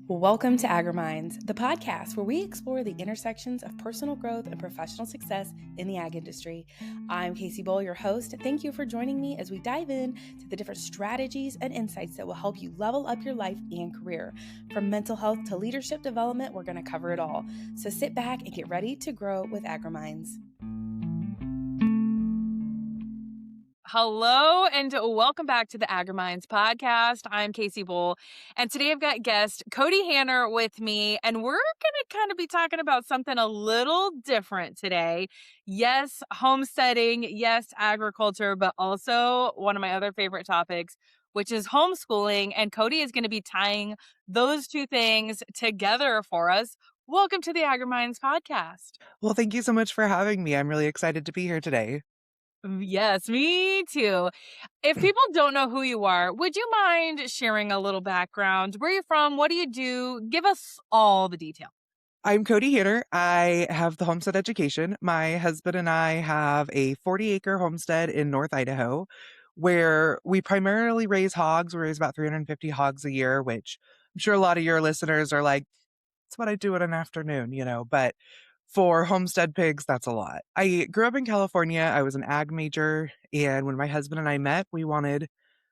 Welcome to AGRIMINDS, the podcast where we explore the intersections of personal growth and professional success in the ag industry. I'm Kacee Bohle, your host. Thank you for joining me as we dive in to the different strategies and insights that will help you level up your life and career. From mental health to leadership development, we're going to cover it all. So sit back and get ready to grow with AGRIMINDS. Hello and welcome back to the AGRIMINDS Podcast. I'm Kacee Bohle, and today I've got guest Kody Hanner with me, and we're going to kind of be talking about something a little different today. Yes, homesteading, yes, agriculture, but also one of my other favorite topics, which is homeschooling, and Kody is going to be tying those two things together for us. Welcome to the AGRIMINDS Podcast. Well, thank you so much for having me. I'm really excited to be here today. Yes, me too. If people don't know who you are, would you mind sharing a little background? Where are you from? What do you do? Give us all the detail. I'm Kody Hanner. I have the Homestead Education. My husband and I have a 40-acre homestead in North Idaho where we primarily raise hogs. We raise about 350 hogs a year, which I'm sure a lot of your listeners are like, that's what I do in an afternoon, but for homestead pigs, that's a lot. I grew up in California. I was an ag major. And when my husband and I met, we wanted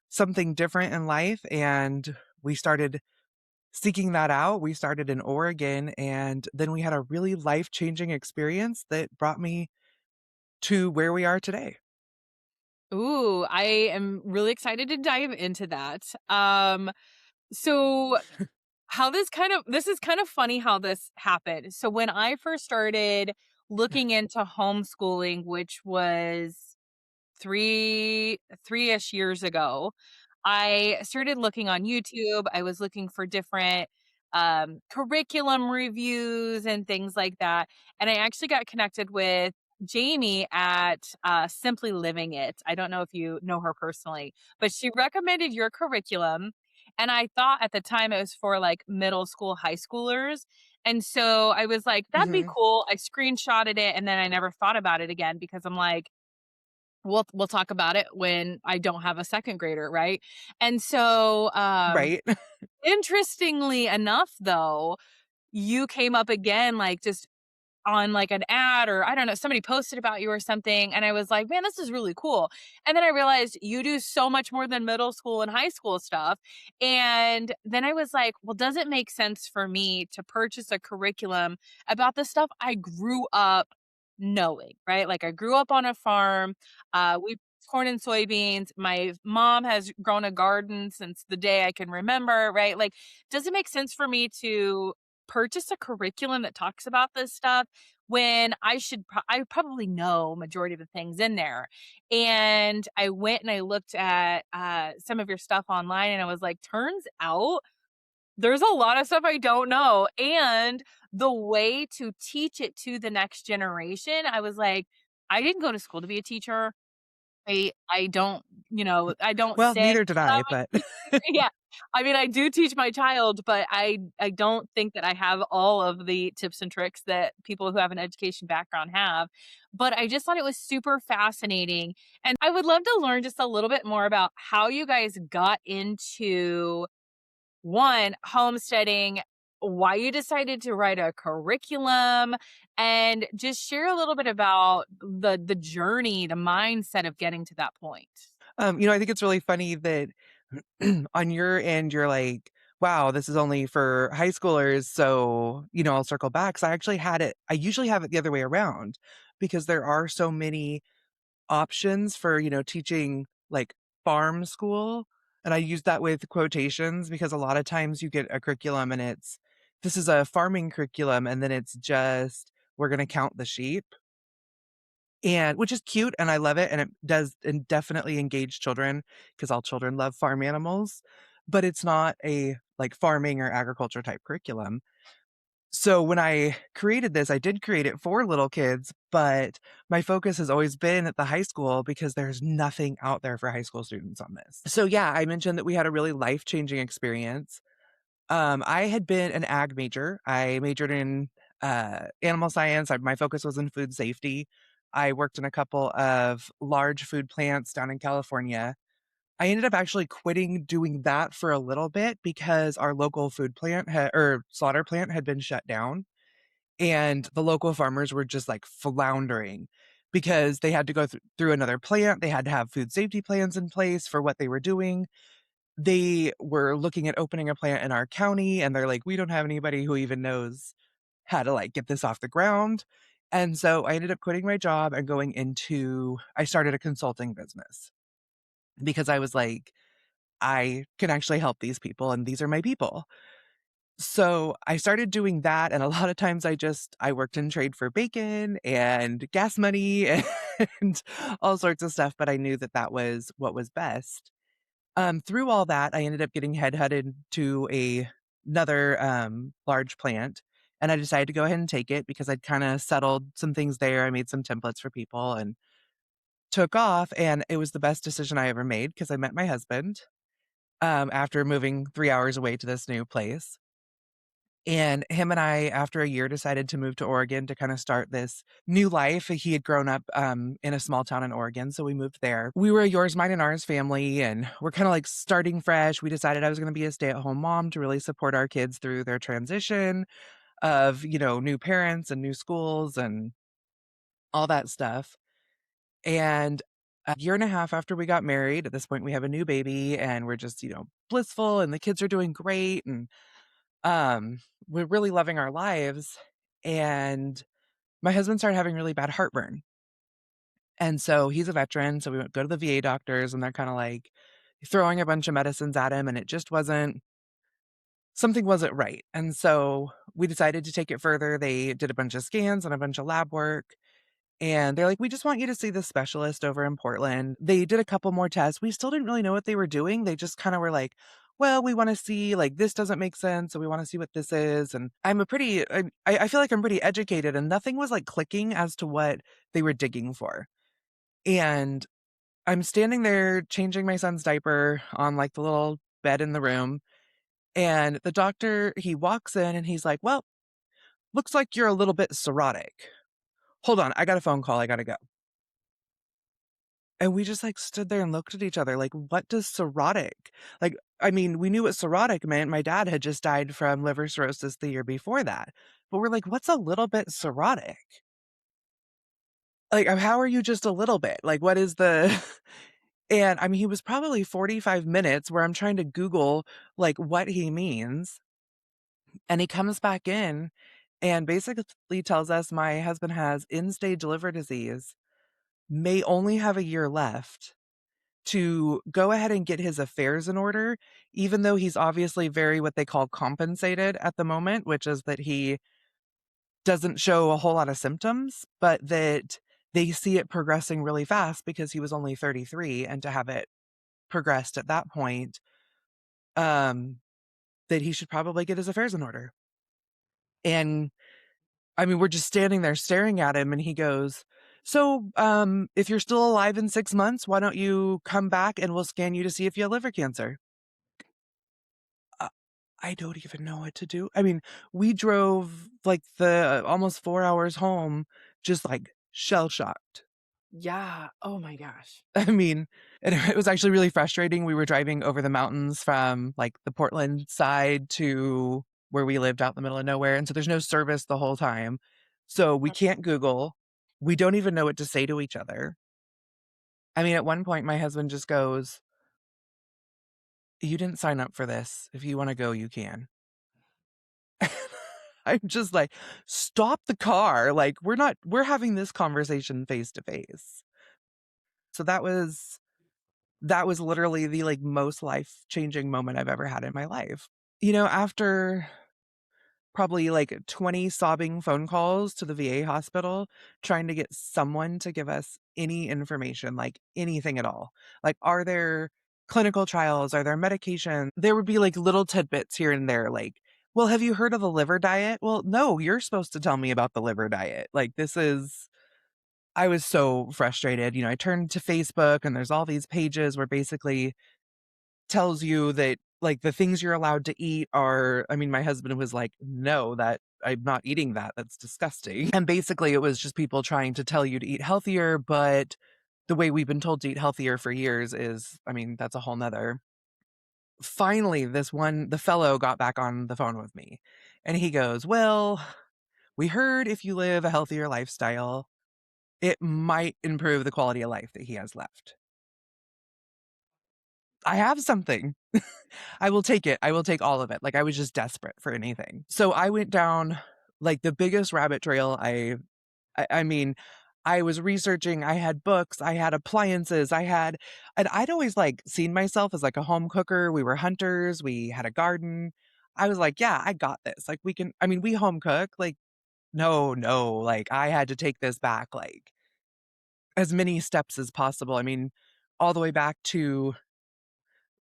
something different in life. And we started seeking that out. We started in Oregon. And then we had a really life-changing experience that brought me to where we are today. Ooh, I am really excited to dive into that. So this is kind of funny how this happened. So when I first started looking into homeschooling, which was three-ish years ago, I started looking on YouTube. I was looking for different curriculum reviews and things like that. And I actually got connected with Jamie at Simply Living It. I don't know if you know her personally, but she recommended your curriculum. And I thought at the time it was for like middle school, high schoolers. And so I was like, that'd be cool. I screenshotted it and then I never thought about it again because I'm like, we'll talk about it when I don't have a second grader, right? And so Right. interestingly enough though, you came up again like just on like an ad or I don't know, somebody posted about you or something. And I was like, man, this is really cool. And then I realized you do so much more than middle school and high school stuff. And then I was like, well, does it make sense for me to purchase a curriculum about the stuff I grew up knowing, right? Like I grew up on a farm. We corn and soybeans. My mom has grown a garden since the day I can remember, right? Like, does it make sense for me to purchase a curriculum that talks about this stuff when I probably know majority of the things in there? And I went and I looked at some of your stuff online and I was like, turns out there's a lot of stuff I don't know. And the way to teach it to the next generation, I was like, I didn't go to school to be a teacher. I don't, I don't Well, say neither did I, but yeah. I mean, I do teach my child, but I don't think that I have all of the tips and tricks that people who have an education background have. But I just thought it was super fascinating. And I would love to learn just a little bit more about how you guys got into one, homesteading, why you decided to write a curriculum, and just share a little bit about the journey, the mindset of getting to that point. I think it's really funny that on your end, you're like, wow, this is only for high schoolers. So, I'll circle back. So I usually have it the other way around because there are so many options for, teaching like farm school. And I use that with quotations because a lot of times you get a curriculum and this is a farming curriculum. And then it's just, we're going to count the sheep. And which is cute and I love it. And it does and definitely engage children because all children love farm animals, but it's not a like farming or agriculture type curriculum. So when I created this, I did create it for little kids, but my focus has always been at the high school because there's nothing out there for high school students on this. So yeah, I mentioned that we had a really life-changing experience. I had been an ag major. I majored in animal science. My focus was in food safety. I worked in a couple of large food plants down in California. I ended up actually quitting doing that for a little bit because our local food plant or slaughter plant had been shut down, and the local farmers were just like floundering because they had to go through another plant. They had to have food safety plans in place for what they were doing. They were looking at opening a plant in our county, and they're like, we don't have anybody who even knows how to like get this off the ground. And so I ended up quitting my job and I started a consulting business because I was like, I can actually help these people and these are my people. So I started doing that. And a lot of times I worked in trade for bacon and gas money and all sorts of stuff. But I knew that that was what was best. Through all that, I ended up getting headhunted to another large plant. And I decided to go ahead and take it because I'd kind of settled some things there. I made some templates for people and took off. And it was the best decision I ever made because I met my husband after moving 3 hours away to this new place. And him and I, after a year, decided to move to Oregon to kind of start this new life. He had grown up in a small town in Oregon, so we moved there. We were a yours, mine, and ours family, and we're kind of like starting fresh. We decided I was going to be a stay-at-home mom to really support our kids through their transition of, new parents and new schools and all that stuff. And a year and a half after we got married, at this point, we have a new baby, and we're just, blissful, and the kids are doing great, and um, we're really loving our lives, and my husband started having really bad heartburn. And so he's a veteran, so we went go to the VA doctors, and they're kinda, like, throwing a bunch of medicines at him, and it just wasn't something wasn't right, and so we decided to take it further. They did a bunch of scans and a bunch of lab work, and they're like, "We just want you to see this specialist over in Portland." They did a couple more tests. We still didn't really know what they were doing. They just kinda were like, "Well, we wanna see, like, this doesn't make sense, so we wanna see what this is," and I feel like I'm pretty educated, and nothing was, like, clicking as to what they were digging for. And I'm standing there changing my son's diaper on, like, the little bed in the room, and the doctor, he walks in and he's like, "Well, looks like you're a little bit cirrhotic. Hold on, I got a phone call, I gotta go." And we just, like, stood there and looked at each other like, "What does cirrhotic?" Like, I mean, we knew what cirrhotic meant. My dad had just died from liver cirrhosis the year before that. But we're like, "What's a little bit cirrhotic?" Like, how are you just a little bit? Like, what is the and, I mean, he was probably 45 minutes where I'm trying to Google, like, what he means, and he comes back in and basically tells us my husband has end-stage liver disease, may only have a year left to go ahead and get his affairs in order, even though he's obviously very what they call compensated at the moment, which is that he doesn't show a whole lot of symptoms, but that they see it progressing really fast because he was only 33, and to have it progressed at that point, um, that he should probably get his affairs in order. And I mean, we're just standing there staring at him, and he goes, "So, if you're still alive in 6 months, why don't you come back and we'll scan you to see if you have liver cancer?" Uh, I don't even know what to do. I mean, we drove, like, the almost 4 hours home just, like, shell-shocked. Yeah. Oh my gosh. I mean, and it was actually really frustrating. We were driving over the mountains from, like, the Portland side to where we lived out in the middle of nowhere, and so there's no service the whole time. So we can't Google. We don't even know what to say to each other. I mean, at one point, my husband just goes, "You didn't sign up for this. If you wanna go, you can." I'm just like, "Stop the car, like, we're having this conversation face to face." So that was literally the, like, most life-changing moment I've ever had in my life. After probably, like, 20 sobbing phone calls to the VA hospital, trying to get someone to give us any information, like, anything at all. Like, are there clinical trials? Are there medication? There would be, like, little tidbits here and there, like, "Well, have you heard of the liver diet?" "Well, no, you're supposed to tell me about the liver diet." Like, this is I was so frustrated. I turned to Facebook, and there's all these pages where basically tells you that, like, the things you're allowed to eat are I mean, my husband was like, "No, that I'm not eating that, that's disgusting." And basically, it was just people trying to tell you to eat healthier, but the way we've been told to eat healthier for years is, I mean, that's a whole nother. Finally, the fellow got back on the phone with me and he goes, "Well, we heard if you live a healthier lifestyle, it might improve the quality of life that he has left." I have something. I will take it. I will take all of it. Like, I was just desperate for anything. So I went down like the biggest rabbit trail I mean, I was researching, I had books, I had appliances, and I'd always like seen myself as like a home cooker. We were hunters, we had a garden. I was like, yeah, I got this. Like I mean, we home cook. Like, no, like I had to take this back like as many steps as possible. I mean, all the way back to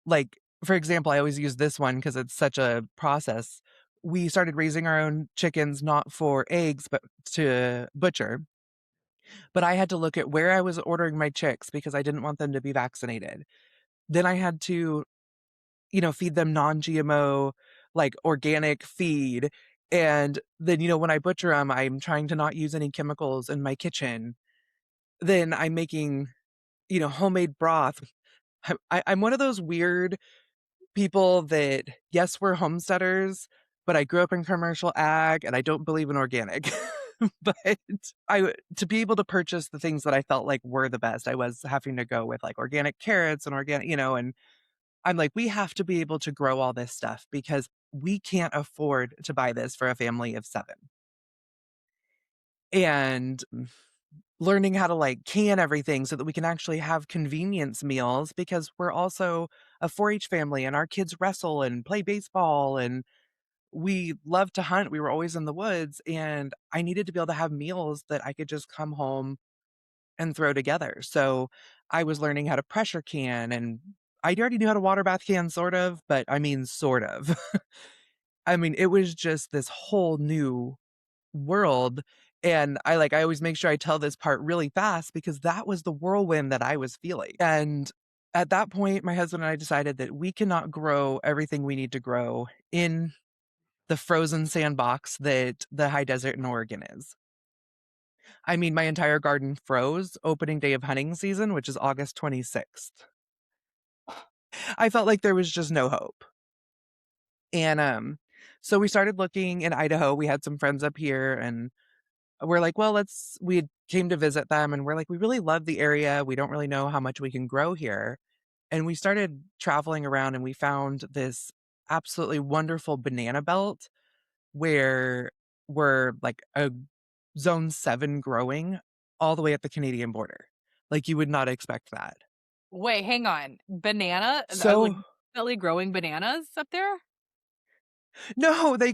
like, for example, I always use this one because it's such a process. We started raising our own chickens not for eggs, but to butcher. But I had to look at where I was ordering my chicks because I didn't want them to be vaccinated. Then I had to, feed them non-GMO, like organic feed. And then, when I butcher them, I'm trying to not use any chemicals in my kitchen. Then I'm making, homemade broth. I'm one of those weird people that, yes, we're homesteaders, but I grew up in commercial ag and I don't believe in organic. But to be able to purchase the things that I felt like were the best, I was having to go with like organic carrots and organic, and I'm like, we have to be able to grow all this stuff because we can't afford to buy this for a family of 7. And learning how to like can everything so that we can actually have convenience meals because we're also a 4-H family and our kids wrestle and play baseball and we love to hunt. We were always in the woods and I needed to be able to have meals that I could just come home and throw together. So I was learning how to pressure can and I already knew how to water bath can sort of, but I mean sort of. I mean, it was just this whole new world. And I always make sure I tell this part really fast because that was the whirlwind that I was feeling. And at that point, my husband and I decided that we cannot grow everything we need to grow in the frozen sandbox that the high desert in Oregon is. I mean, my entire garden froze opening day of hunting season, which is August 26th. I felt like there was just no hope. And so we started looking in Idaho. We had some friends up here and we're like, well, we came to visit them and we're like, we really love the area. We don't really know how much we can grow here. And we started traveling around and we found this absolutely wonderful banana belt where we're like a zone 7 growing all the way at the Canadian border. Like you would not expect that. Wait, hang on. Banana? Like, So definitely growing bananas up there? no, they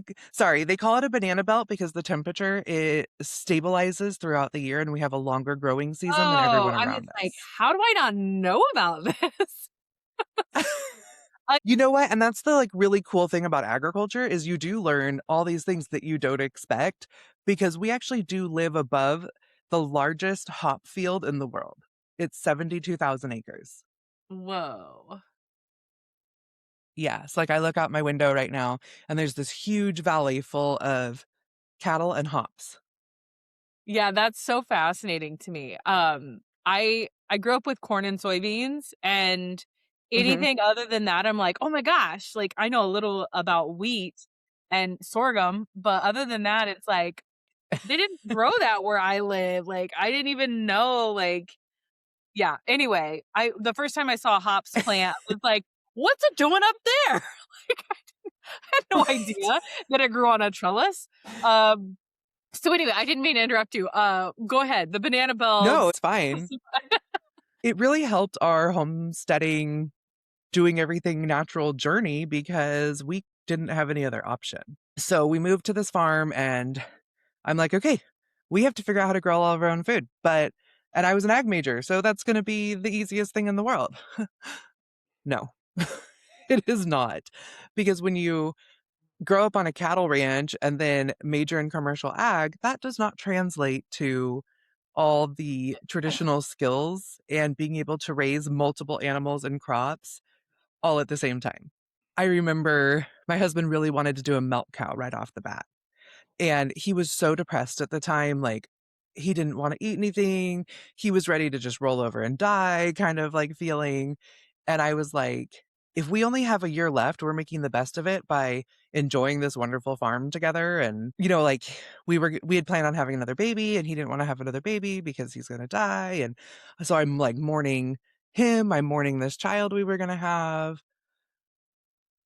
call it a banana belt because the temperature it stabilizes throughout the year and we have a longer growing season than Oh, everyone I'm just around like, us. how do I not know about this? I You know what? And that's the like really cool thing about agriculture is you do learn all these things that you don't expect because we actually do live above the largest hop field in the world. It's 72,000 acres. Whoa. Yes, like I look out my window right now and there's this huge valley full of cattle and hops. Yeah, that's so fascinating to me. I grew up with corn and soybeans, and Mhm. anything other than that, I'm like, "Oh my gosh," like, I know a little about wheat and sorghum, but other than that, it's like, they didn't grow that where I live, like, I didn't even know, like yeah, anyway, I the first time I saw a hops plant, I was like, "What's it doing up there?" Like, I had no Right? idea that it grew on a trellis. So anyway, I didn't mean to interrupt you. Go ahead. The banana No, belts. it's fine. It really helped our homesteading, doing everything natural journey because we didn't have any other option. So we moved to this farm and I'm like, "Okay, we have to figure out how to grow all of our own food." And I was an ag major, so that's gonna be the easiest thing in the world. No. It is not. Because when you grow up on a cattle ranch and then major in commercial ag, that does not translate to all the traditional skills and being able to raise multiple animals and crops all at the same time. I remember my husband really wanted to do a milk cow right off the bat. And he was so depressed at the time, like he didn't want to eat anything. He was ready to just roll over and die kind of like feeling. And I was like, if we only have a year left, we're making the best of it by enjoying this wonderful farm together. And, like we had planned on having another baby and he didn't want to have another baby because he's going to die. And so I'm like mourning him. I'm mourning this child we were going to have.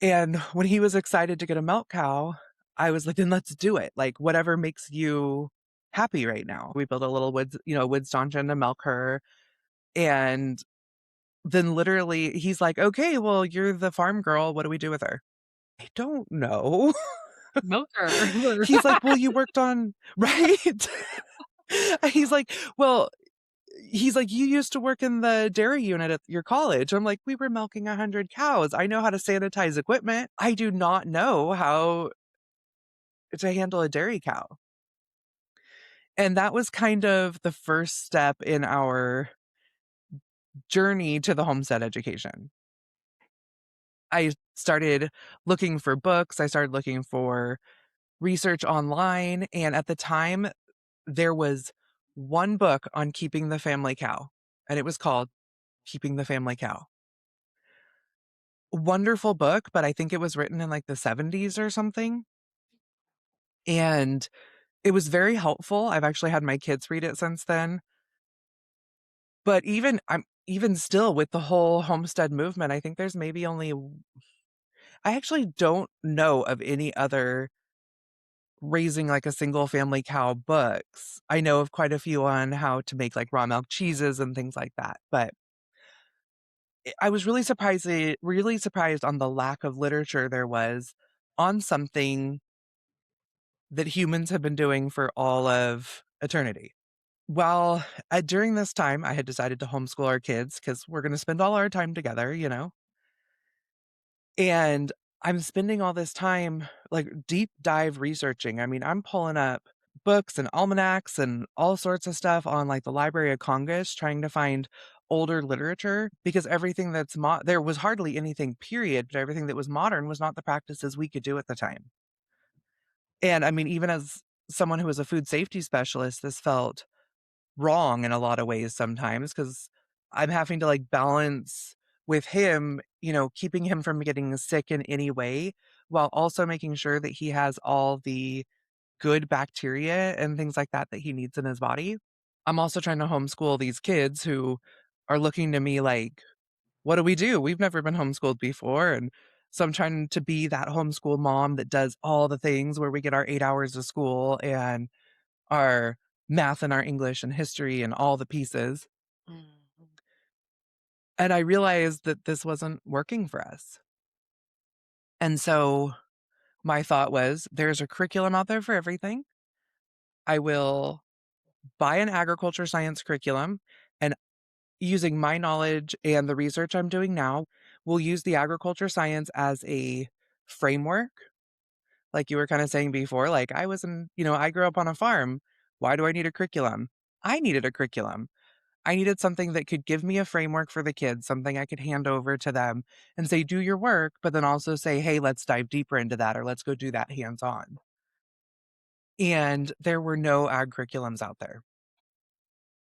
And when he was excited to get a milk cow, I was like, then let's do it. Like, whatever makes you happy right now. We built a little wood stanchion to milk her. And then literally he's like, okay, well, you're the farm girl. What do we do with her? I don't know. Milker. He's like, well, you worked on, right? He's like, well, you used to work in the dairy unit at your college. I'm like, we were milking 100 cows. I know how to sanitize equipment. I do not know how to handle a dairy cow. And that was kind of the first step in our journey to the homestead education. I started looking for books. I started looking for research online. And at the time, there was one book on keeping the family cow, and it was called Keeping the Family Cow. Wonderful book, but I think it was written in like the 70s or something. And it was very helpful. I've actually had my kids read it since then. But even still with the whole homestead movement, I think there's maybe only I actually don't know of any other raising like a single family cow books. I know of quite a few on how to make like raw milk cheeses and things like that, but I was really surprised on the lack of literature there was on something that humans have been doing for all of eternity. Well, during this time, I had decided to homeschool our kids because we're going to spend all our time together. And I'm spending all this time like deep dive researching. I mean, I'm pulling up books and almanacs and all sorts of stuff on like the Library of Congress trying to find older literature because everything there was hardly anything period, but everything that was modern was not the practices we could do at the time. And I mean, even as someone who was a food safety specialist, this felt wrong in a lot of ways sometimes because I'm having to like balance with him, keeping him from getting sick in any way while also making sure that he has all the good bacteria and things like that that he needs in his body. I'm also trying to homeschool these kids who are looking to me like, what do we do? We've never been homeschooled before. And so I'm trying to be that homeschool mom that does all the things where we get our 8 hours of school and our math and our English and history and all the pieces. Mhm. And I realized that this wasn't working for us. And so my thought was there's a curriculum out there for everything. I will buy an agriculture science curriculum and using my knowledge and the research I'm doing now, we'll use the agriculture science as a framework. Like you were kind of saying before, like I grew up on a farm. Why do I need a curriculum? I needed a curriculum. I needed something that could give me a framework for the kids, something I could hand over to them and say, do your work, but then also say, hey, let's dive deeper into that or let's go do that hands on. And there were no ag curriculums out there,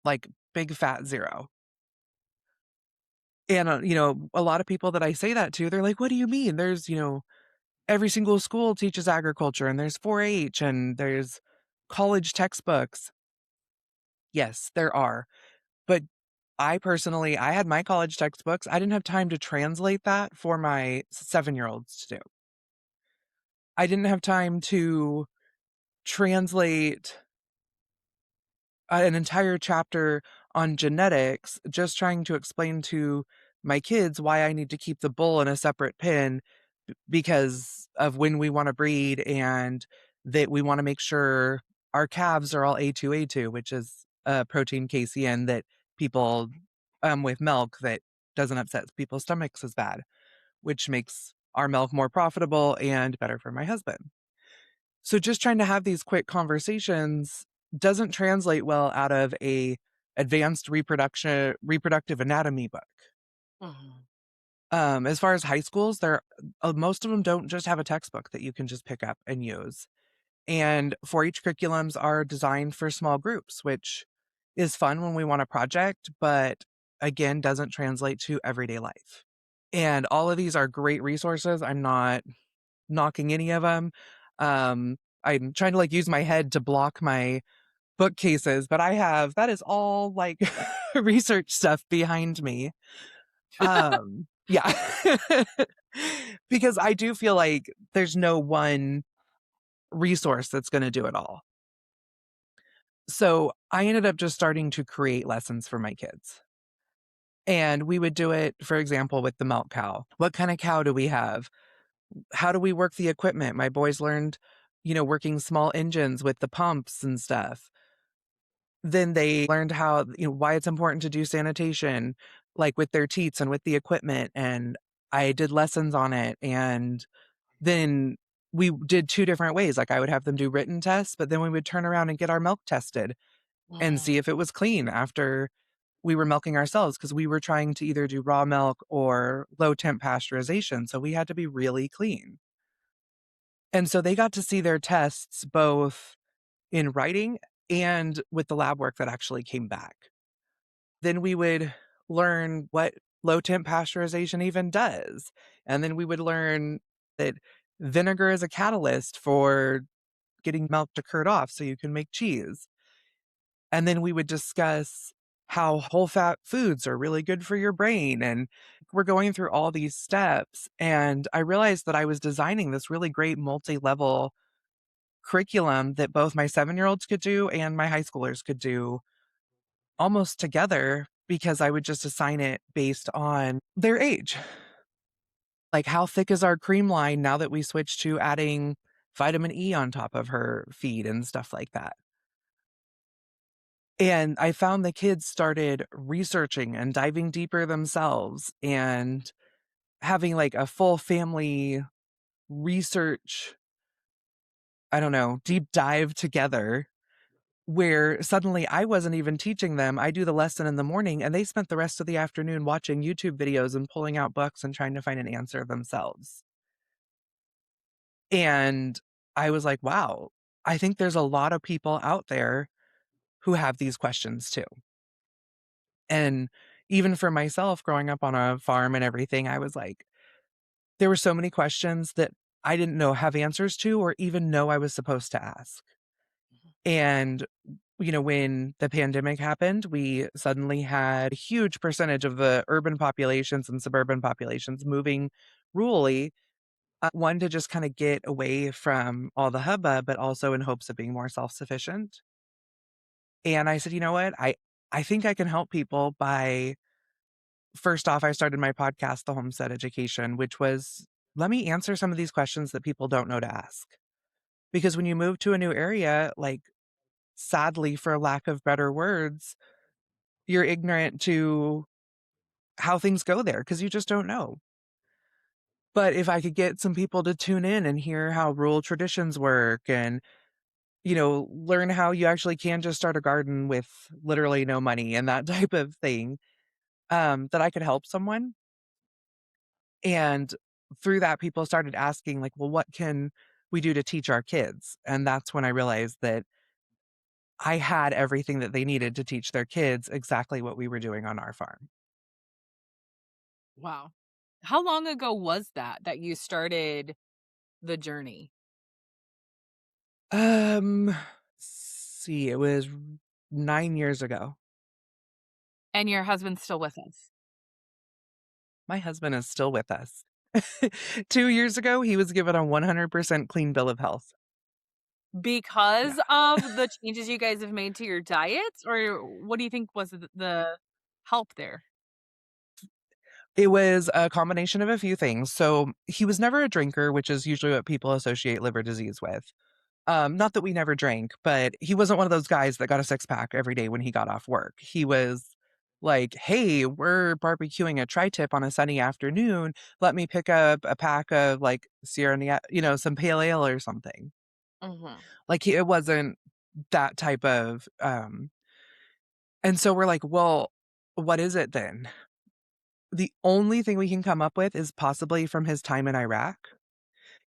like big fat zero. And, a lot of people that I say that to, they're like, what do you mean? There's, every single school teaches agriculture and there's 4-H and there's college textbooks. Yes, there are. But I had my college textbooks. I didn't have time to translate that for my 7-year-olds to do. I didn't have time to translate an entire chapter on genetics, just trying to explain to my kids why I need to keep the bull in a separate pen because of when we want to breed and that we want to make sure our calves are all A2, which is a protein casein that people with milk that doesn't upset people's stomachs as bad, which makes our milk more profitable and better for my husband. So just trying to have these quick conversations doesn't translate well out of a advanced reproductive anatomy book. Mhm. As far as high schools, most of them don't just have a textbook that you can just pick up and use. And 4-H curriculums are designed for small groups, which is fun when we want a project, but again, doesn't translate to everyday life. And all of these are great resources. I'm not knocking any of them. I'm trying to like use my head to block my bookcases, but that is all like research stuff behind me. Yeah. Because I do feel like there's no one resource that's going to do it all. So I ended up just starting to create lessons for my kids. And we would do it, for example, with the milk cow. What kind of cow do we have? How do we work the equipment? My boys learned, working small engines with the pumps and stuff. Then they learned how, why it's important to do sanitation, like with their teats and with the equipment. And I did lessons on it. And then we did 2 different ways. Like I would have them do written tests, but then we would turn around and get our milk tested and Mm, see if it was clean after we were milking ourselves because we were trying to either do raw milk or low temp pasteurization. So we had to be really clean. And so they got to see their tests both in writing and with the lab work that actually came back. Then we would learn what low temp pasteurization even does. And then we would learn that vinegar is a catalyst for getting milk to curd off so you can make cheese. And then we would discuss how whole fat foods are really good for your brain. And we're going through all these steps. And I realized that I was designing this really great multi level curriculum that both my 7-year-olds could do and my high schoolers could do almost together because I would just assign it based on their age. Like, how thick is our cream line now that we switched to adding vitamin E on top of her feed and stuff like that? And I found the kids started researching and diving deeper themselves and having like a full family research, I don't know, deep dive together where suddenly I wasn't even teaching them. I do the lesson in the morning and they spent the rest of the afternoon watching YouTube videos and pulling out books and trying to find an answer themselves. And I was like, wow, I think there's a lot of people out there who have these questions too. And even for myself, growing up on a farm and everything, I was like, there were so many questions that I didn't have answers to or even know I was supposed to ask. And, when the pandemic happened, we suddenly had a huge percentage of the urban populations and suburban populations moving rurally. One, to just kind of get away from all the hubbub, but also in hopes of being more self sufficient. And I said, you know what? I think I can help people by first off, I started my podcast, The Homestead Education, which was let me answer some of these questions that people don't know to ask. Because when you move to a new area, like sadly, for lack of better words, you're ignorant to how things go there because you just don't know. But if I could get some people to tune in and hear how rural traditions work and, learn how you actually can just start a garden with literally no money and that type of thing, that I could help someone. And through that, people started asking, like, well, what can we do to teach our kids? And that's when I realized that I had everything that they needed to teach their kids exactly what we were doing on our farm. wow. How long ago was that you started the journey? See, it was 9 years ago. And your husband's still with us? My husband is still with us. 2 years ago, he was given a 100% clean bill of health. Yeah. Because of the changes you guys have made to your diets, or what do you think was the help there? It was a combination of a few things. So he was never a drinker, which is usually what people associate liver disease with. Not that we never drank, but he wasn't one of those guys that got a six pack every day when he got off work. He was like, hey, we're barbecuing a tri tip on a sunny afternoon. Let me pick up a pack of like Sierra, some pale ale or something. Mhm. Like it wasn't that type of, and so we're like, well, what is it then? The only thing we can come up with is possibly from his time in Iraq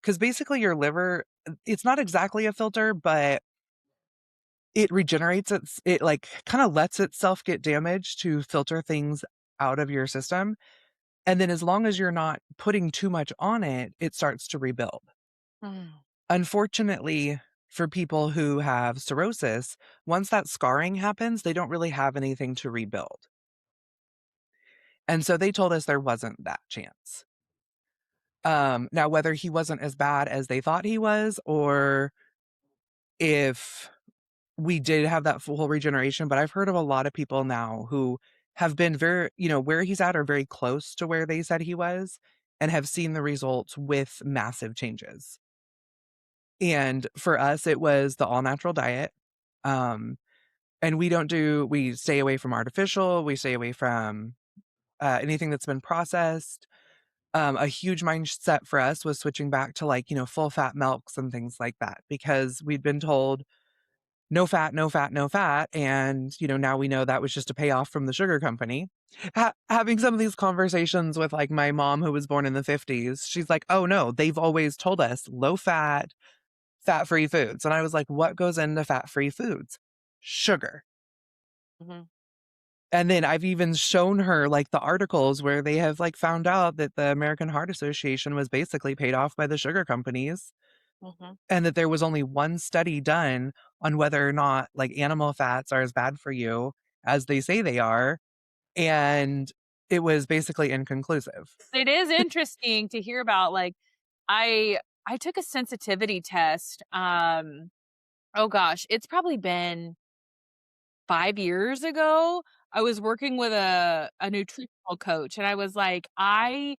because basically your liver, it's not exactly a filter, but it regenerates it like kind of lets itself get damaged to filter things out of your system. And then as long as you're not putting too much on it, it starts to rebuild. Mm. Unfortunately, for people who have cirrhosis, once that scarring happens, they don't really have anything to rebuild. And so they told us there wasn't that chance. Now whether he wasn't as bad as they thought he was, or if we did have that full regeneration, but I've heard of a lot of people now who have been very, where he's at or very close to where they said he was and have seen the results with massive changes. And for us, it was the all natural diet. Um, and we stay away from artificial, we stay away from anything that's been processed. A huge mindset for us was switching back to like, full fat milks and things like that because we'd been told no fat, no fat, no fat. And, now we know that was just a payoff from the sugar company. Having some of these conversations with like my mom, who was born in the 50s, she's like, oh no, they've always told us low fat, fat free foods. And I was like, what goes into fat free foods? Sugar. Mhm. And then I've even shown her like the articles where they have like found out that the American Heart Association was basically paid off by the sugar companies Mhm. and that there was only one study done on whether or not like animal fats are as bad for you as they say they are. And it was basically inconclusive. It is interesting to hear about, like, I I took a sensitivity test, oh gosh, it's probably been 5 years ago. I was working with a nutritional coach, and I was like, I'm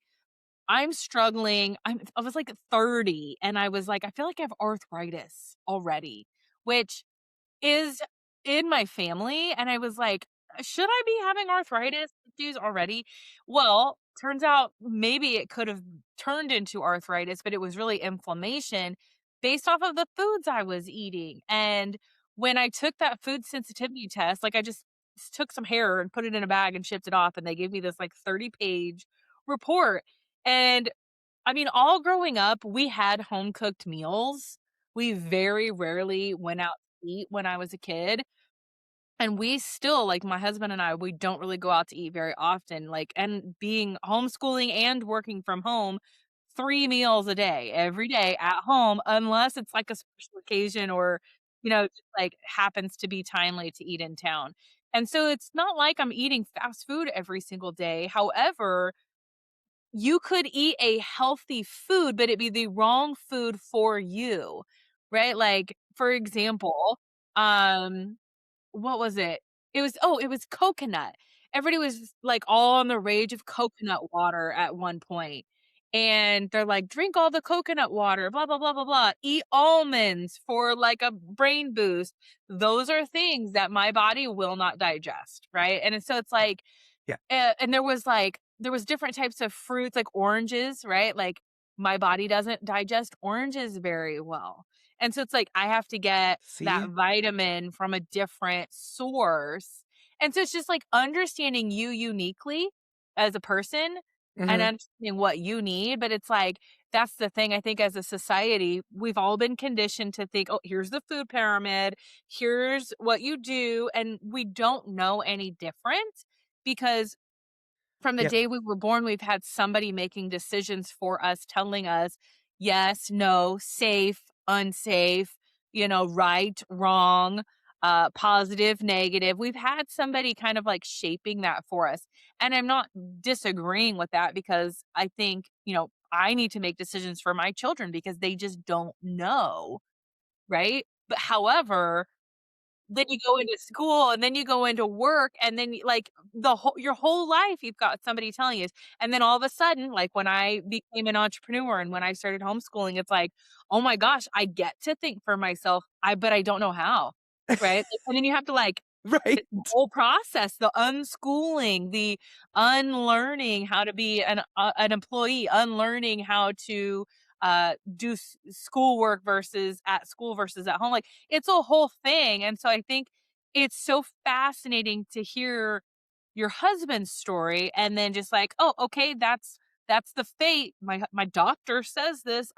struggling." I was, like, 30, and I was like, "I feel like I have arthritis already," which is in my family, and I was like, "Should I be having arthritis issues already?" Well, turns out maybe it could have turned into arthritis, but it was really inflammation based off of the foods I was eating, and when I took that food sensitivity test, like, I just took some hair and put it in a bag and shipped it off, and they gave me this, like, 30-page report, and I mean, all growing up, we had home cooked meals. We very rarely went out to eat when I was a kid. And we still, like my husband and I, we don't really go out to eat very often. Like, and being homeschooling and working from home, 3 meals a day, every day at home, unless it's like a special occasion or, just like happens to be timely to eat in town. And so it's not like I'm eating fast food every single day. However, you could eat a healthy food, but it be the wrong food for you, right? Like, for example, um, what was it? It was coconut. Everybody was, like, all on the rage of coconut water at one point, and they're like, "Drink all the coconut water, blah, blah, blah, blah, blah. Eat almonds for, like, a brain boost." Those are things that my body will not digest, right? And so it's like, Yeah. and there was different types of fruits, like oranges, right? Like, my body doesn't digest oranges very well. And so it's like, I have to get that See? vitamin from a different source. And so it's just like understanding you uniquely as a person and Hmm. understanding what you need. But it's like, that's the thing. I think as a society, we've all been conditioned to think, oh, here's the food pyramid, here's what you do. And we don't know any different because from the Yep. day we were born, we've had somebody making decisions for us, telling us yes, no, safe, unsafe, right, wrong, positive, negative. We've had somebody kind of like shaping that for us. And I'm not disagreeing with that because I think, I need to make decisions for my children because they just don't know. Right. But however, then you go into school, and then you go into work, and then, like, your whole life, you've got somebody telling you, and then all of a sudden, like, when I became an entrepreneur and when I started homeschooling, it's like, "Oh my gosh, I get to think for myself, but I don't know how." Right? And then you have to, like, Right. the whole process, the unschooling, the unlearning how to be an employee, unlearning how to, do schoolwork versus at school versus at home, like, it's a whole thing, and so I think it's so fascinating to hear your husband's story and then just like, "Oh, okay, that's the fate. My doctor says this.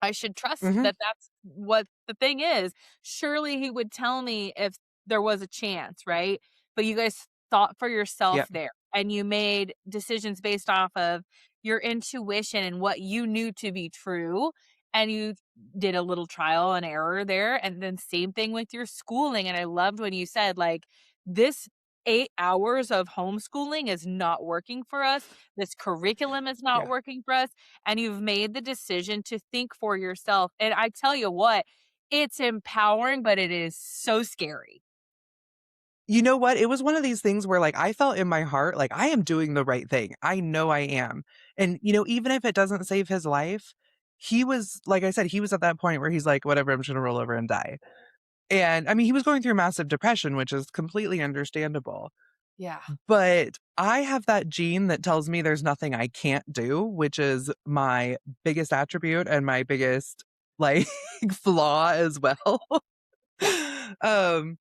I should trust Mhm. that that's what the thing is. Surely he would tell me if there was a chance, right? But you guys thought for yourself Yep. there and you made decisions based off of your intuition and what you knew to be true. And you did a little trial and error there. And then same thing with your schooling. And I loved when you said, like, this 8 hours of homeschooling is not working for us. This curriculum is not Yeah. working for us, and you've made the decision to think for yourself. And I tell you what, it's empowering, but it is so scary. You know what? It was one of these things where, like, I felt in my heart, like, I am doing the right thing. I know I am. And, even if it doesn't save his life, he was, like I said, he was at that point where he's like, whatever, I'm just gonna roll over and die. And I mean, he was going through massive depression, which is completely understandable. Yeah. But I have that gene that tells me there's nothing I can't do, which is my biggest attribute and my biggest, like, flaw as well. Yeah. um,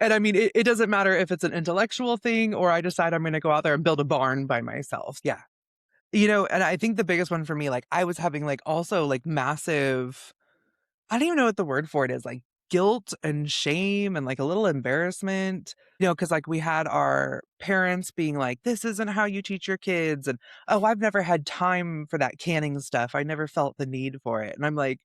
and I mean, it doesn't matter if it's an intellectual thing or I decide I'm gonna go out there and build a barn by myself. Yeah. And I think the biggest one for me, like, I was having, like, also, like, massive, I don't even know what the word for it is, like, guilt and shame and, like, a little embarrassment, because like, we had our parents being like, "This isn't how you teach your kids," and, "Oh, I've never had time for that canning stuff. I never felt the need for it." And I'm like,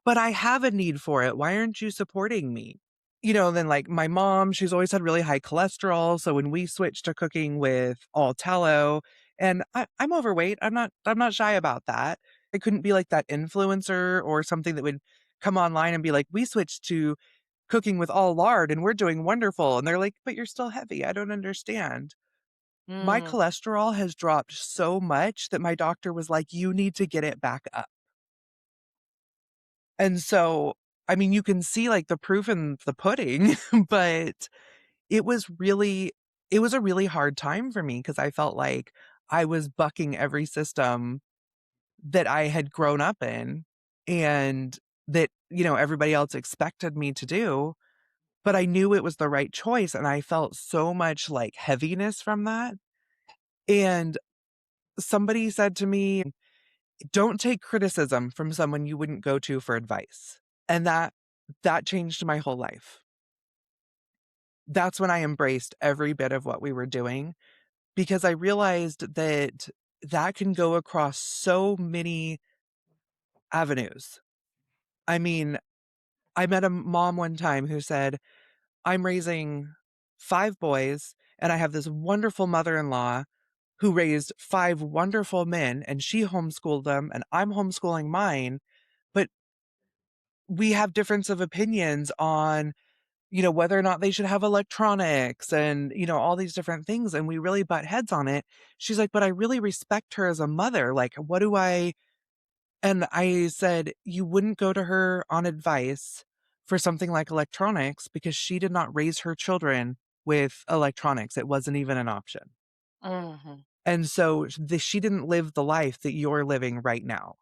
"But I have a need for it. Why aren't you supporting me?" Then, like, my mom, she's always had really high cholesterol, so when we switched to cooking with all tallow, and I'm overweight, I'm not shy about that. I couldn't be like that influencer or something that would come online and be like, "We switched to cooking with all lard and we're doing wonderful." And they're like, "But you're still heavy. I don't understand." My Mm. cholesterol has dropped so much that my doctor was like, "You need to get it back up." And so, I mean, you can see, like, the proof in the pudding, but it was really it was a really hard time for me because I felt like I was bucking every system that I had grown up in and that, everybody else expected me to do, but I knew it was the right choice, and I felt so much, like, heaviness from that, and somebody said to me, "Don't take criticism from someone you wouldn't go to for advice." And that changed my whole life. That's when I embraced every bit of what we were doing because I realized that that can go across so many avenues. I mean, I met a mom one time who said, "I'm raising 5 boys, and I have this wonderful mother-in-law who raised 5 wonderful men, and she homeschooled them, and I'm homeschooling mine, but we have difference of opinions on whether or not they should have electronics and, all these different things, and we really butt heads on it." She's like, "But I really respect her as a mother, like, what do I—" And I said, "You wouldn't go to her on advice for something like electronics because she did not raise her children with electronics. It wasn't even an option. Mhm. And so she didn't live the life that you're living right now."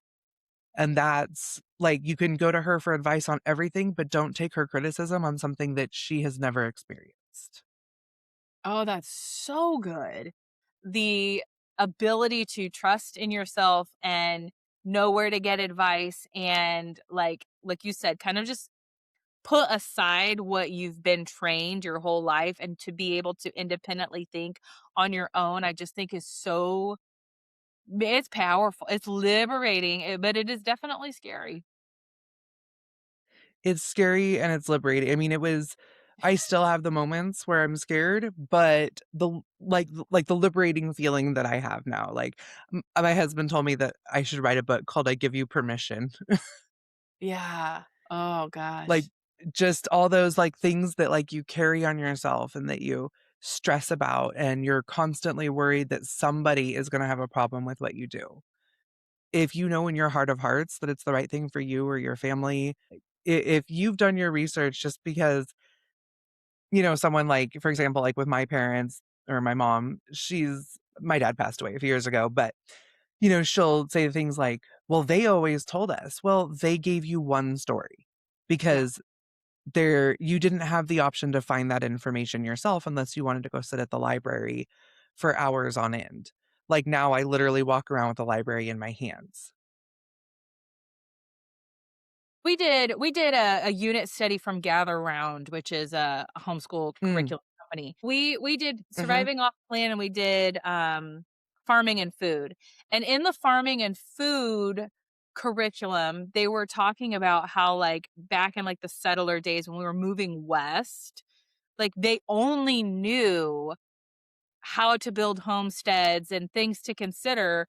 And that's like, you can go to her for advice on everything, but don't take her criticism on something that she has never experienced. Oh, that's so good. The ability to trust in yourself and know where to get advice and like you said, kind of just put aside what you've been trained your whole life and to be able to independently think on your own, I just think is so it's powerful. It's liberating, but it is definitely scary. It's scary and it's liberating. I mean, I still have the moments where I'm scared, but the liberating feeling that I have now, like, my husband told me that I should write a book called "I Give You Permission." Yeah. Oh Like, gosh. just all those, like, things that, like, you carry on yourself and that you stress about, and you're constantly worried that somebody is gonna have a problem with what you do. If you know in your heart of hearts that it's the right thing for you or your family, if you've done your research, just because, someone, like, for example, like with my parents or my mom, my dad passed away a few years ago, but, she'll say things like, "Well, they always told us." Well, they gave you one story Yeah. because you didn't have the option to find that information yourself unless you wanted to go sit at the library for hours on end. Like, now I literally walk around with the library in my hands. We did a unit study from Gather Round, which is a homeschool Mm, curriculum company. We did mhm, surviving off plan, and we did farming and food. And in the farming and food curriculum, they were talking about how like back in like the settler days when we were moving west, like they only knew how to build homesteads and things to consider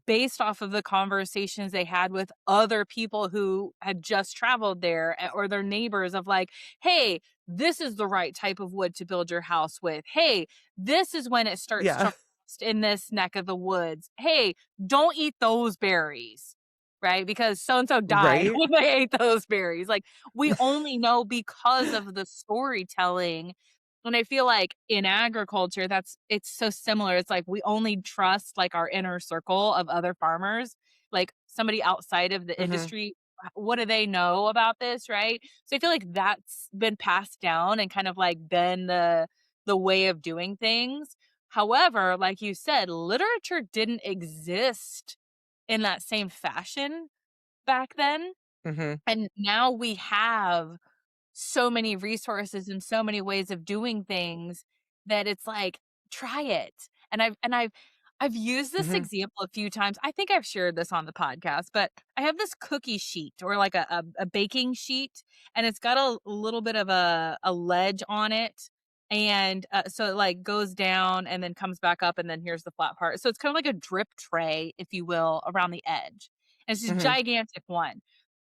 based off of the conversations they had with other people who had just traveled there or their neighbors of like, hey, this is the right type of wood to build your house with. Hey, this is when it starts to yeah, frost in this neck of the woods. Hey, don't eat those berries. Right? Because so and so died right? when they ate those berries. Like, we only know because of the storytelling. And I feel like in agriculture, it's so similar. It's like we only trust like our inner circle of other farmers, like somebody outside of the Mhm, industry. What do they know about this? Right. So I feel like that's been passed down and kind of like been the way of doing things. However, like you said, literature didn't exist in that same fashion back then. mhm, And now we have so many resources and so many ways of doing things that it's like, try it. And I've used this mhm, example a few times. I think I've shared this on the podcast, but I have this cookie sheet or like a baking sheet, and it's got a little bit of a ledge on it. And so it like goes down and then comes back up, and then here's the flat part. So it's kind of like a drip tray, if you will, around the edge. And it's this mhm. gigantic one.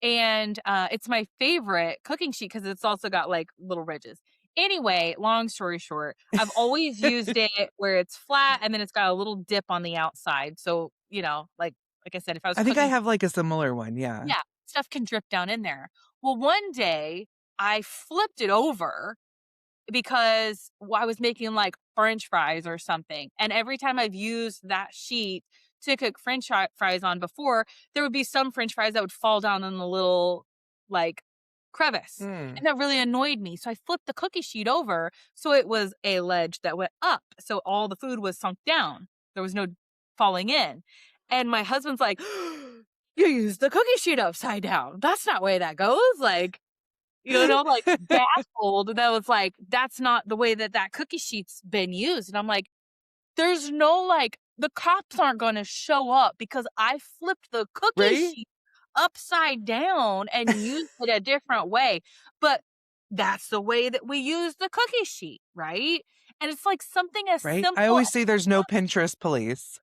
And, it's my favorite cooking sheet because it's also got, like, little ridges. Anyway, long story short, I've always used it where it's flat and then it's got a little dip on the outside. So, like I said, if I was I think I cooking, have, like, a similar one, yeah. yeah, stuff can drip down in there. Well, one day I flipped it over because I was making like french fries or something. And every time I've used that sheet to cook fries on before, there would be some french fries that would fall down in the little like crevice. Mm, And that really annoyed me. So I flipped the cookie sheet over so it was a ledge that went up. So all the food was sunk down. There was no falling in. And my husband's like, you used the cookie sheet upside down. That's not the way that goes. Like, like, baffled that was like, that's not the way that that cookie sheet's been used, and I'm like, there's no, like the cops aren't gonna show up because I flipped the cookie right? sheet upside down and used it a different way, but that's the way that we use the cookie sheet, right? And it's like something as Right? I simple. always say there's no Pinterest police.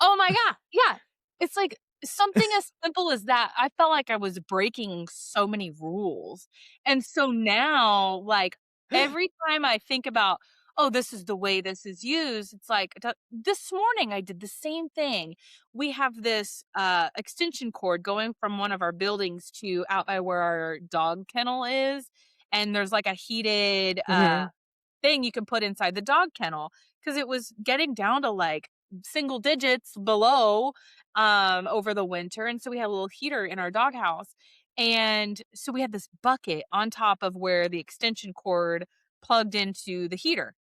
Oh my god, yeah. It's like something as simple as that. I felt like I was breaking so many rules. And so now, like, every time I think about, "Oh, this is the way this is used," it's like, this morning I did the same thing. We have this, extension cord going from one of our buildings to out by where our dog kennel is, and there's, like, a heated, Mhm, thing you can put inside the dog kennel because it was getting down to, like, single digits below over the winter, and so we had a little heater in our doghouse, and so we had this bucket on top of where the extension cord plugged into the heater,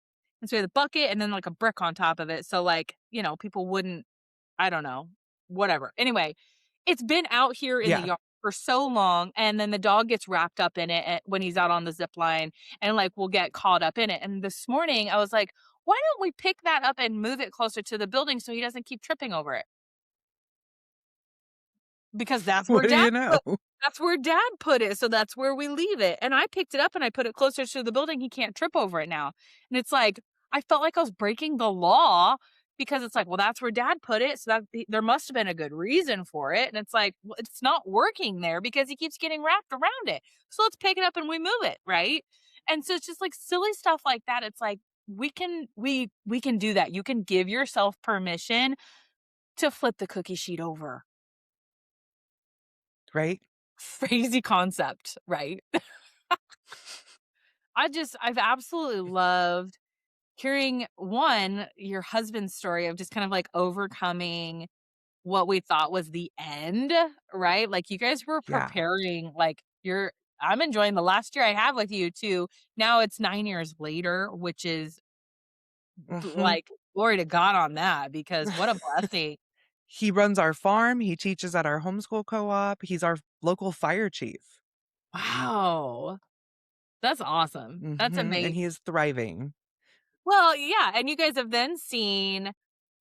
and so we had the bucket and then like a brick on top of it, so like people wouldn't, I don't know, whatever. Anyway, it's been out here in the yeah. yard for so long, and then the dog gets wrapped up in it when he's out on the zip line, and like we'll get caught up in it. And this morning I was like, why don't we pick that up and move it closer to the building so he doesn't keep tripping over it? Because What do you know? that's where dad put it, so that's where we leave it, and I picked it up and I put it closer to the building, he can't trip over it now, and it's like, I felt like I was breaking the law because it's like, well, that's where dad put it, so there must have been a good reason for it, and it's like, well, it's not working there because he keeps getting wrapped around it, so let's pick it up and we move it, right? And so it's just, like, silly stuff like that, it's like, we can do that, you can give yourself permission to flip the cookie sheet over. Right? Crazy concept, right? I've absolutely loved hearing one, your husband's story of just kind of like overcoming what we thought was the end, right? Like you guys were Yeah. preparing, like I'm enjoying the last year I have with you too. Now it's 9 years later, which is Mhm. like glory to God on that because what a blessing. He runs our farm, he teaches at our homeschool co-op, he's our local fire chief. Wow. That's awesome. That's And amazing. he is thriving. Well, yeah, and you guys have then seen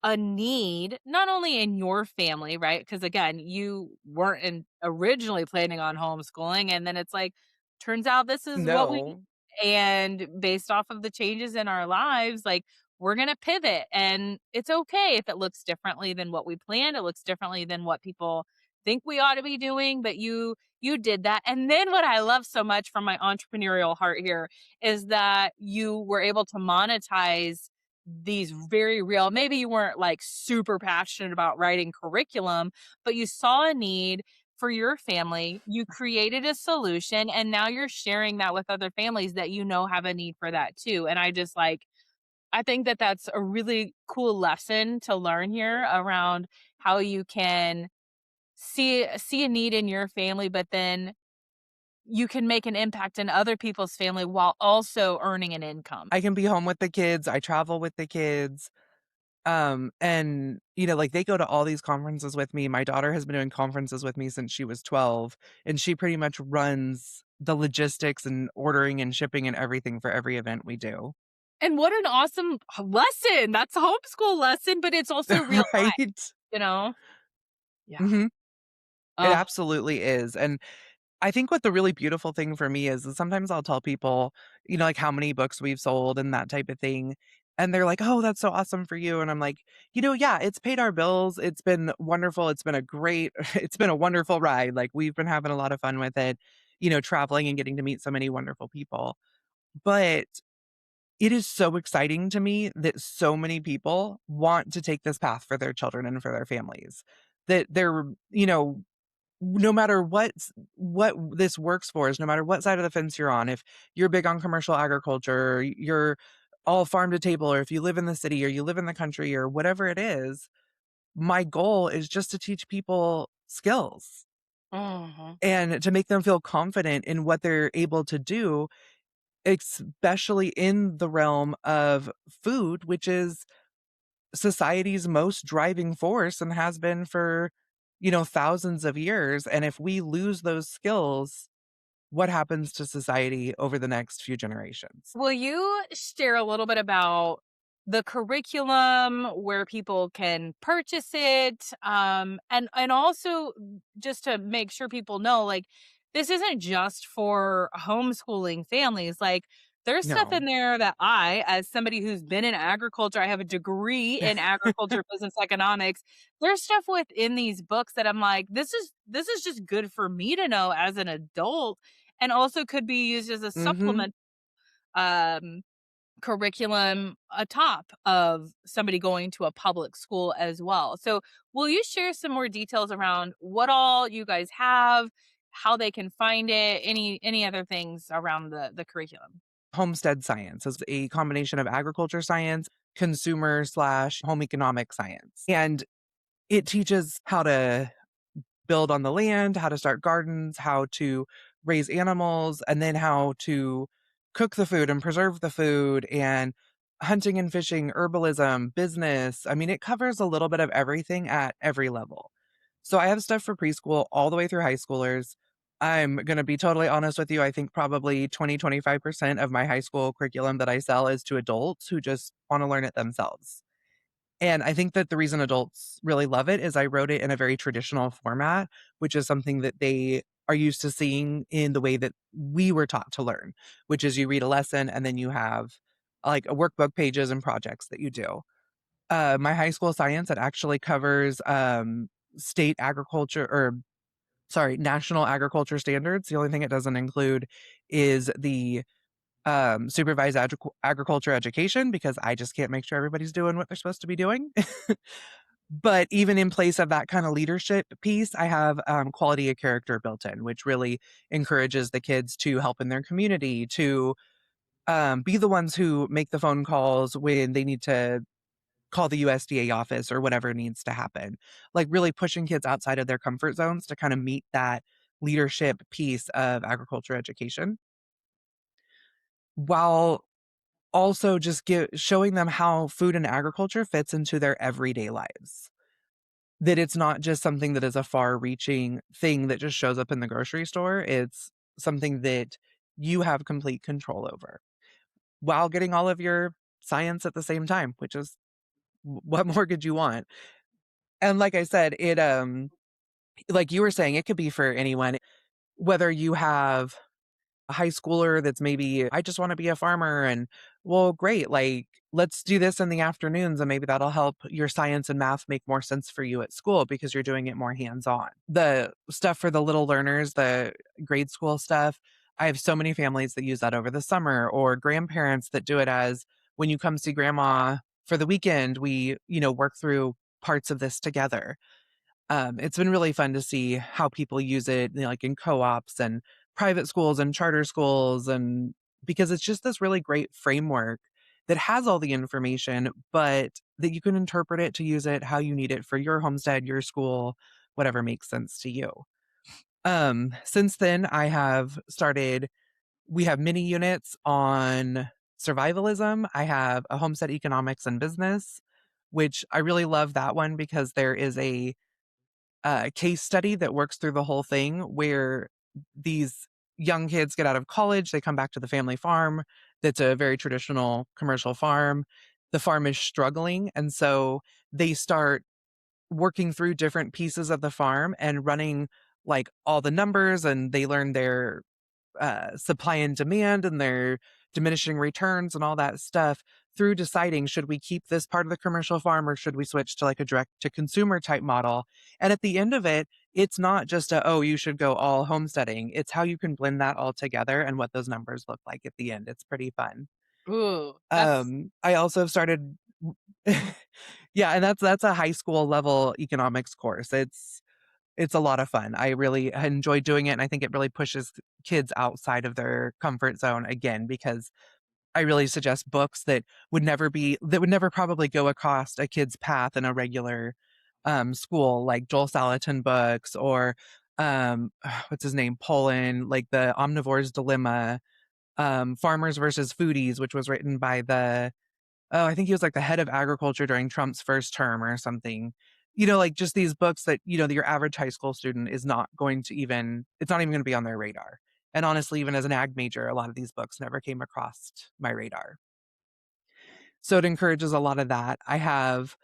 a need not only in your family, right? Because again, you weren't originally planning on homeschooling, and then it's like, turns out this is what we need. No. And based off of the changes in our lives, like we're gonna pivot, and it's okay if it looks differently than what we planned. It looks differently than what people think we ought to be doing, but you did that. And then what I love so much from my entrepreneurial heart here is that you were able to monetize these very real, maybe you weren't like super passionate about writing curriculum, but you saw a need for your family. You created a solution and now you're sharing that with other families that you know have a need for that too. And I just like, I think that that's a really cool lesson to learn here around how you can see a need in your family, but then you can make an impact in other people's family while also earning an income. I can be home with the kids, I travel with the kids, and, like, they go to all these conferences with me. My daughter has been doing conferences with me since she was 12, and she pretty much runs the logistics and ordering and shipping and everything for every event we do. And what an awesome lesson. That's a homeschool lesson, but it's also real life, Right? you know? Yeah. Mhm. It Oh, absolutely is, and I think what the really beautiful thing for me is sometimes I'll tell people, like, how many books we've sold and that type of thing, and they're like, "Oh, that's so awesome for you," and I'm like, Yeah, it's paid our bills, it's been wonderful, it's been a great it's been a wonderful ride, like, we've been having a lot of fun with it, traveling and getting to meet so many wonderful people, but it is so exciting to me that so many people want to take this path for their children and for their families, that they're, no matter what this works for is, no matter what side of the fence you're on, if you're big on commercial agriculture, or you're all farm to table, or if you live in the city or you live in the country or whatever it is, my goal is just to teach people skills mhm. and to make them feel confident in what they're able to do, especially in the realm of food, which is society's most driving force and has been for, thousands of years. And if we lose those skills, what happens to society over the next few generations? Will you share a little bit about the curriculum, where people can purchase it, and also just to make sure people know, like this isn't just for homeschooling families. Like there's stuff No. in there that I, as somebody who's been in agriculture, I have a degree in agriculture business economics. There's stuff within these books that I'm like, this is just good for me to know as an adult, and also could be used as a Mhm. supplement um, curriculum atop of somebody going to a public school as well. So, will you share some more details around what all you guys have, how they can find it, any other things around the curriculum? Homestead science is a combination of agriculture science, consumer slash home economic science. And it teaches how to build on the land, how to start gardens, how to raise animals, and then how to cook the food and preserve the food, and hunting and fishing, herbalism, business. I mean, it covers a little bit of everything at every level. So I have stuff for preschool all the way through high schoolers. I'm going to be totally honest with you. I think probably 20-25% of my high school curriculum that I sell is to adults who just want to learn it themselves. And I think that the reason adults really love it is I wrote it in a very traditional format, which is something that they are used to seeing in the way that we were taught to learn, which is you read a lesson and then you have like a workbook pages and projects that you do. My high school science, it actually covers state agriculture, or sorry, national agriculture standards. The only thing it doesn't include is the supervised agriculture education, because I just can't make sure everybody's doing what they're supposed to be doing. But even in place of that kind of leadership piece, I have quality of character built in, which really encourages the kids to help in their community, to be the ones who make the phone calls when they need to call the USDA office or whatever needs to happen. Like really pushing kids outside of their comfort zones to kind of meet that leadership piece of agriculture education, while also just showing them how food and agriculture fits into their everyday lives. that it's not just something that is a far-reaching thing that just shows up in the grocery store. It's something that you have complete control over while getting all of your science at the same time, which is what more could you want? And like I said, like you were saying, it could be for anyone, whether you have a high schooler that's maybe, I just want to be a farmer and well, great. Like, let's do this in the afternoons and maybe that'll help your science and math make more sense for you at school because you're doing it more hands on. The stuff for the little learners, the grade school stuff, I have so many families that use that over the summer or grandparents that do it as when you come see grandma for the weekend, we, work through parts of this together. It's been really fun to see how people use it, like in co-ops and private schools and charter schools, and because it's just this really great framework that has all the information, but that you can interpret it to use it how you need it for your homestead, your school, whatever makes sense to you. Since then, we have mini units on survivalism. I have a homestead economics and business, which I really love that one because there is a case study that works through the whole thing where these young kids get out of college, they come back to the family farm. That's a very traditional commercial farm. The farm is struggling, and so they start working through different pieces of the farm and running like all the numbers, and they learn their supply and demand and their diminishing returns and all that stuff through deciding should we keep this part of the commercial farm or should we switch to like a direct to consumer type model. And at the end of it, it's not just a, oh, you should go all homesteading. It's how you can blend that all together and what those numbers look like at the end. It's pretty fun. Ooh, that's I also have started yeah, and that's a high school level economics course. It's a lot of fun. I really enjoy doing it, and I think it really pushes kids outside of their comfort zone again, because I really suggest books that would never probably go across a kid's path in a regular, school, like Joel Salatin books or, what's his name? Poland, like The Omnivore's Dilemma, Farmers versus Foodies, which was written by I think he was like the head of agriculture during Trump's first term or something. Like just these books that, that your average high school student is not going to even, it's not even going to be on their radar. And honestly, even as an ag major, a lot of these books never came across my radar. So it encourages a lot of that. I have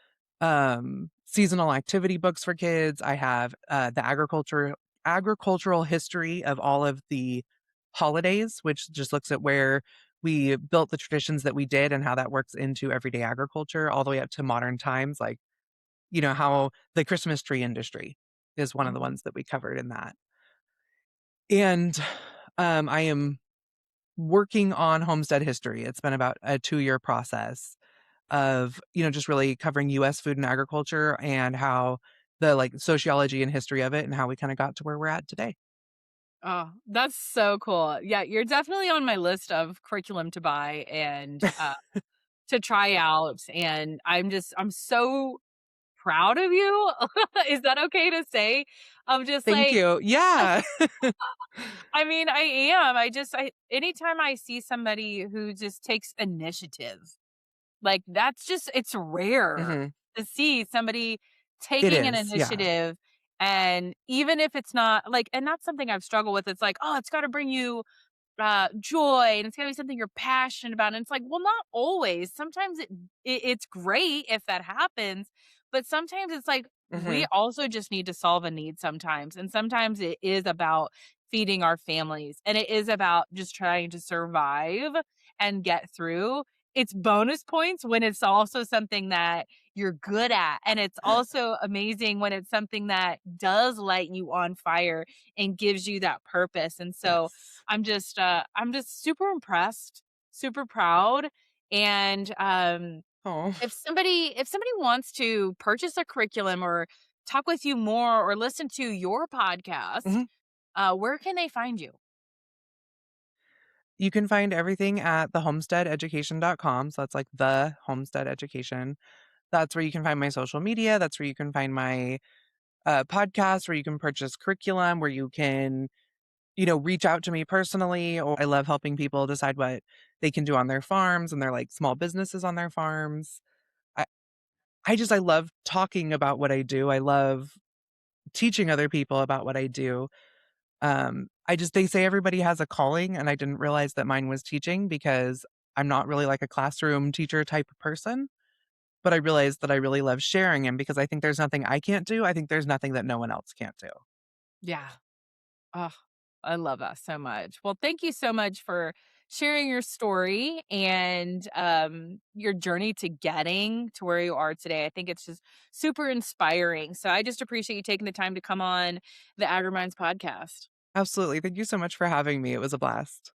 seasonal activity books for kids. I have the agricultural history of all of the holidays, which just looks at where we built the traditions that we did and how that works into everyday agriculture all the way up to modern times, like, how the Christmas tree industry is one of the ones that we covered in that. And I am working on homestead history. It's been about a 2-year process of, just really covering US food and agriculture and how the like sociology and history of it and how we kind of got to where we're at today. oh, that's so cool. Yeah, you're definitely on my list of curriculum to buy and to try out. And I'm so proud of you. Is that okay to say? I'm just Thank like, you. Yeah. I mean, I am. Anytime I see somebody who just takes initiative, like that's just, it's rare Mhm. to see somebody It taking an is. Yeah. initiative. And even if it's not like, and that's something I've struggled with. It's like, oh, it's got to bring you joy and it's gotta be something you're passionate about. And it's like, well, not always. Sometimes it's great if that happens, but sometimes it's like we Mhm. also just need to solve a need sometimes. And sometimes it is about feeding our families and it is about just trying to survive and get through. It's bonus points when it's also something that you're good at. And it's also amazing when it's something that does light you on fire and gives you that purpose. And so Yes. I'm just super impressed, super proud. And Oh. if somebody wants to purchase a curriculum or talk with you more or listen to your podcast, Mhm. where can they find you? You can find everything at thehomesteadeducation.com. So that's like the Homestead Education. That's where you can find my social media. That's where you can find my podcast, where you can purchase curriculum, where you can, reach out to me personally. Or I love helping people decide what they can do on their farms and their like small businesses on their farms. I, I love talking about what I do. I love teaching other people about what I do. They say everybody has a calling, and I didn't realize that mine was teaching because I'm not really like a classroom teacher type of person, but I realized that I really love sharing, and because I think there's nothing I can't do, I think there's nothing that no one else can't do. Yeah. Oh, I love that so much. Well, thank you so much for sharing your story and your journey to getting to where you are today. I think it's just super inspiring. So I just appreciate you taking the time to come on the AgriMinds podcast. Absolutely. Thank you so much for having me. It was a blast.